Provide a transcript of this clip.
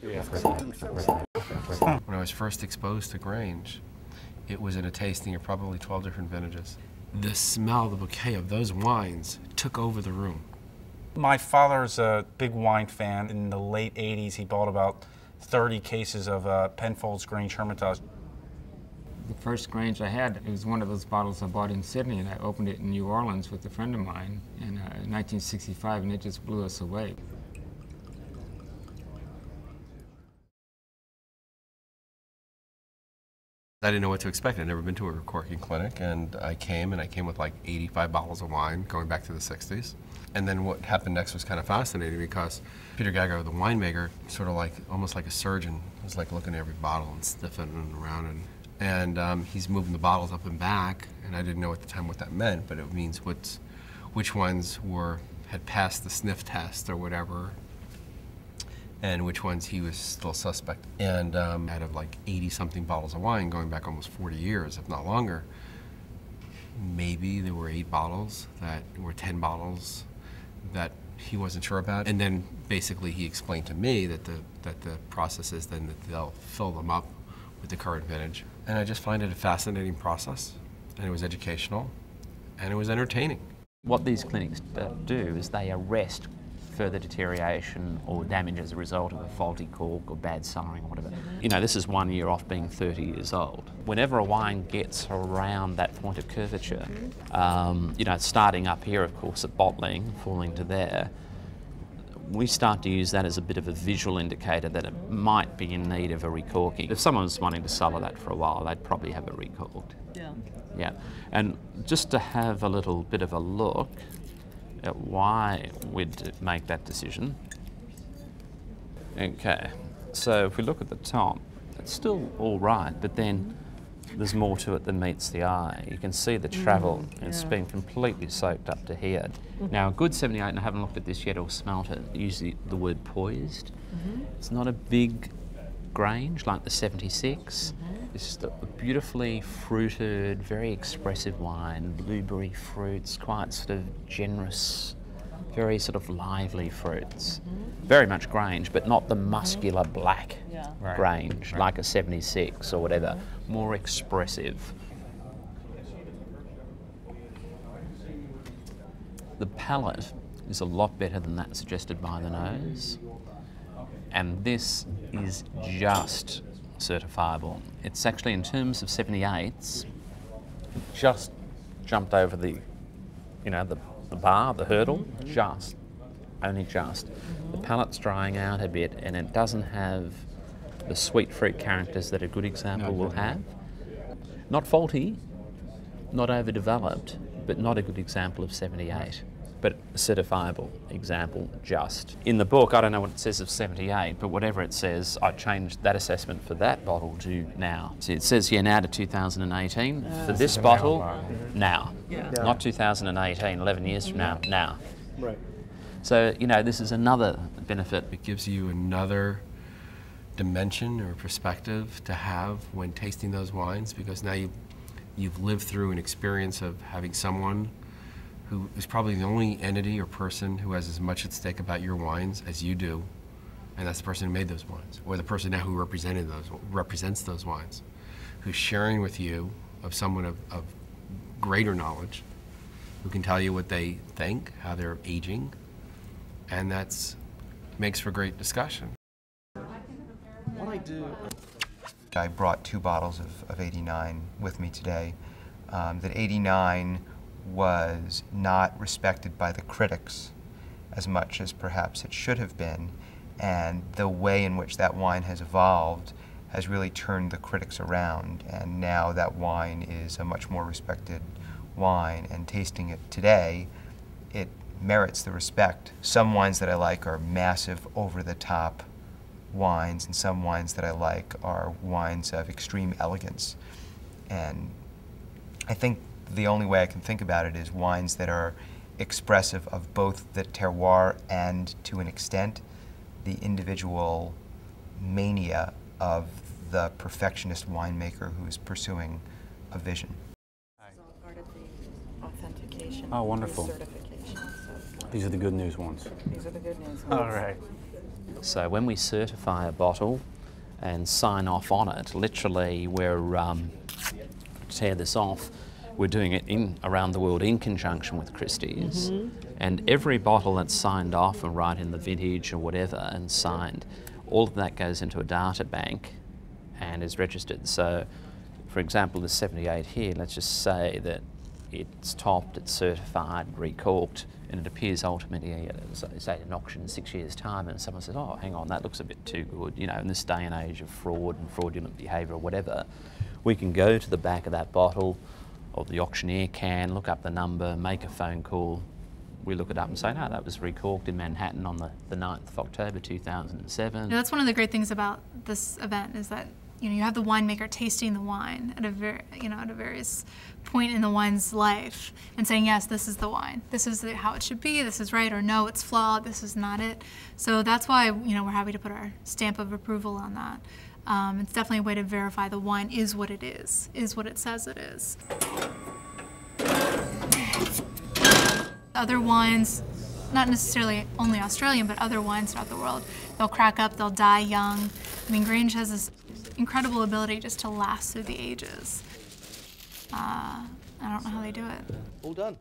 When I was first exposed to Grange, it was in a tasting of probably 12 different vintages. The smell, the bouquet of those wines took over the room. My father's a big wine fan. In the late 80s, he bought about 30 cases of Penfolds Grange Hermitage. The first Grange I had, it was one of those bottles I bought in Sydney, and I opened it in New Orleans with a friend of mine in 1965, and it just blew us away. I didn't know what to expect. I'd never been to a re-corking clinic, and I came with like 85 bottles of wine going back to the 60s. And then what happened next was kind of fascinating because Peter Gago, the winemaker, sort of like, almost like a surgeon, was like looking at every bottle and sniffing it around, and he's moving the bottles up and back, and I didn't know at the time what that meant, but it means which ones had passed the sniff test or whatever, and which ones he was still suspect. And out of like 80-something bottles of wine going back almost 40 years, if not longer, maybe there were 8 bottles that were 10 bottles that he wasn't sure about. And then basically he explained to me that the process is then that they'll fill them up with the current vintage. And I just find it a fascinating process, and it was educational, and it was entertaining. What these clinics do is they arrest further deterioration or damage as a result of a faulty cork or bad cellaring or whatever. You know, this is 1 year off being 30 years old. Whenever a wine gets around that point of curvature, you know, starting up here, of course, at bottling, falling to there, we start to use that as a bit of a visual indicator that it might be in need of a re-corking. If someone's wanting to cellar that for a while, they'd probably have it re-corked. Yeah. Yeah. And just to have a little bit of a look at why we'd make that decision. Okay, so if we look at the top, it's still all right, but then there's more to it than meets the eye. You can see the travel, it's been completely soaked up to here. Now a good 78, and I haven't looked at this yet or smelt it, usually the word poised. It's not a big Grange like the 76. It's just a beautifully fruited, very expressive wine, blueberry fruits, quite sort of generous, very sort of lively fruits. Very much Grange, but not the muscular black Grange like a 76 or whatever. More expressive. The palate is a lot better than that suggested by the nose. And this is just certifiable. It's actually, in terms of 78s, just jumped over the, you know, the bar, the hurdle, just, only just. The palate's drying out a bit, and it doesn't have the sweet fruit characters that a good example will have. Not faulty, not overdeveloped, but not a good example of 78. But a certifiable example, just. In the book, I don't know what it says of 78, but whatever it says, I changed that assessment for that bottle to now. See, it says here now to 2018. For this bottle, now. Not 2018, 11 years from now, now. Right. So, you know, this is another benefit. It gives you another dimension or perspective to have when tasting those wines, because now you've lived through an experience of having someone who is probably the only entity or person who has as much at stake about your wines as you do, and that's the person who made those wines, or the person now who represents those wines, who's sharing with you of someone of greater knowledge, who can tell you what they think, how they're aging, and that's makes for great discussion. What I do... I brought 2 bottles of 89 with me today. That 89 was not respected by the critics as much as perhaps it should have been, and the way in which that wine has evolved has really turned the critics around, and now that wine is a much more respected wine, and tasting it today, it merits the respect. Some wines that I like are massive, over-the-top wines, and some wines that I like are wines of extreme elegance. And I think the only way I can think about it is wines that are expressive of both the terroir and, to an extent, the individual mania of the perfectionist winemaker who's pursuing a vision. It's all part of the authentication. Oh, wonderful. Certification. So These are the good news ones. these are the good news ones. All right. So when we certify a bottle and sign off on it, literally we're, tear this off, we're doing it around the world in conjunction with Christie's. And every bottle that's signed off and right in the vintage or whatever and signed, all of that goes into a data bank and is registered. So, for example, the 78 here, let's just say that it's topped, it's certified, re-corked, and it appears ultimately at, say, an auction in 6 years' time, and someone says, oh, hang on, that looks a bit too good. You know, in this day and age of fraud and fraudulent behaviour or whatever, we can go to the back of that bottle, or the auctioneer can, look up the number, make a phone call. We look it up and say, no, that was re-corked in Manhattan on the 9th of October 2007. That's one of the great things about this event is that you have the winemaker tasting the wine at a various point in the wine's life and saying, yes, this is the wine. This is how it should be. This is right, or no, it's flawed. This is not it. So that's why we're happy to put our stamp of approval on that. It's definitely a way to verify the wine is what it is what it says it is. Other wines, not necessarily only Australian, but other wines throughout the world, they'll crack up, they'll die young. I mean, Grange has this incredible ability just to last through the ages. I don't know how they do it. All done.